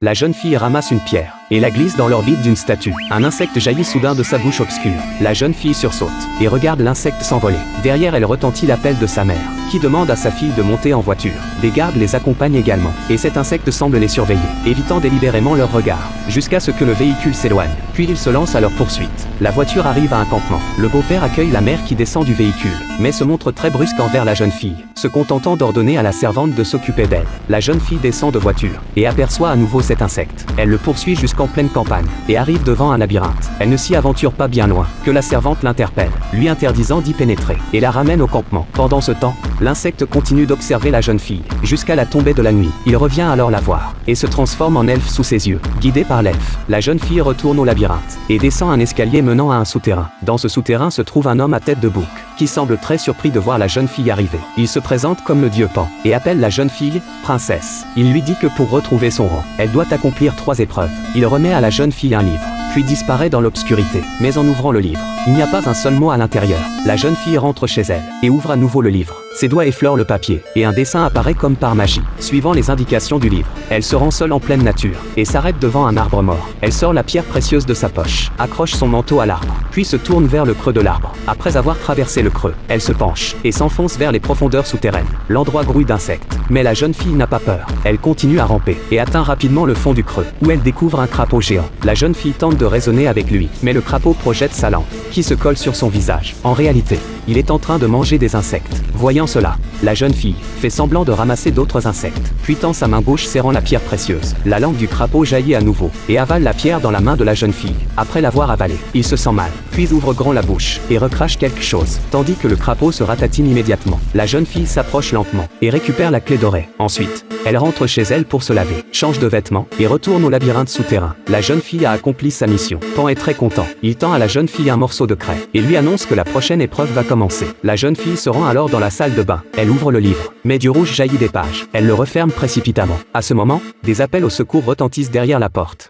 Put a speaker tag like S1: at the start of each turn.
S1: La jeune fille ramasse une pierre et la glisse dans l'orbite d'une statue. Un insecte jaillit soudain de sa bouche obscure. La jeune fille sursaute et regarde l'insecte s'envoler. Derrière elle retentit l'appel de sa mère, qui demande à sa fille de monter en voiture. Des gardes les accompagnent également, et cet insecte semble les surveiller, évitant délibérément leur regard, jusqu'à ce que le véhicule s'éloigne. Puis il se lance à leur poursuite. La voiture arrive à un campement. Le beau-père accueille la mère qui descend du véhicule, mais se montre très brusque envers la jeune fille, se contentant d'ordonner à la servante de s'occuper d'elle. La jeune fille descend de voiture et aperçoit à nouveau cet insecte. Elle le poursuit jusqu'en pleine campagne et arrive devant un labyrinthe. Elle ne s'y aventure pas bien loin que la servante l'interpelle, lui interdisant d'y pénétrer, et la ramène au campement. Pendant ce temps, l'insecte continue d'observer la jeune fille jusqu'à la tombée de la nuit. Il revient alors la voir et se transforme en elfe sous ses yeux. Guidée par l'elfe, la jeune fille retourne au labyrinthe et descend un escalier menant à un souterrain. Dans ce souterrain se trouve un homme à tête de bouc qui semble très surpris de voir la jeune fille arriver. Il se présente comme le dieu Pan et appelle la jeune fille princesse. Il lui dit que pour retrouver son rang, elle doit accomplir 3 épreuves. Il remet à la jeune fille un livre, puis disparaît dans l'obscurité. Mais en ouvrant le livre, il n'y a pas un seul mot à l'intérieur. La jeune fille rentre chez elle et ouvre à nouveau le livre. Ses doigts effleurent le papier et un dessin apparaît comme par magie. Suivant les indications du livre, elle se rend seule en pleine nature et s'arrête devant un arbre mort. Elle sort la pierre précieuse de sa poche, accroche son manteau à l'arbre, puis se tourne vers le creux de l'arbre. Après avoir traversé le creux, elle se penche et s'enfonce vers les profondeurs souterraines. L'endroit grouille d'insectes, mais la jeune fille n'a pas peur. Elle continue à ramper et atteint rapidement le fond du creux, où elle découvre un crapaud géant. La jeune fille tente de raisonner avec lui, mais le crapaud projette sa langue, qui se colle sur son visage. En réalité, il est en train de manger des insectes. Voyant cela, la jeune fille fait semblant de ramasser d'autres insectes, puis tend sa main gauche serrant la pierre précieuse. La langue du crapaud jaillit à nouveau et avale la pierre dans la main de la jeune fille. Après l'avoir avalée, il se sent mal, puis ouvre grand la bouche et recrache quelque chose, tandis que le crapaud se ratatine immédiatement. La jeune fille s'approche lentement et récupère la clé dorée. Ensuite, elle rentre chez elle pour se laver, change de vêtements et retourne au labyrinthe souterrain. La jeune fille a accompli sa mission. Pan est très content. Il tend à la jeune fille un morceau de craie et lui annonce que la prochaine épreuve va commencer. La jeune fille se rend alors dans la salle de bain. Elle ouvre le livre, mais du rouge jaillit des pages. Elle le referme précipitamment. À ce moment, des appels au secours retentissent derrière la porte.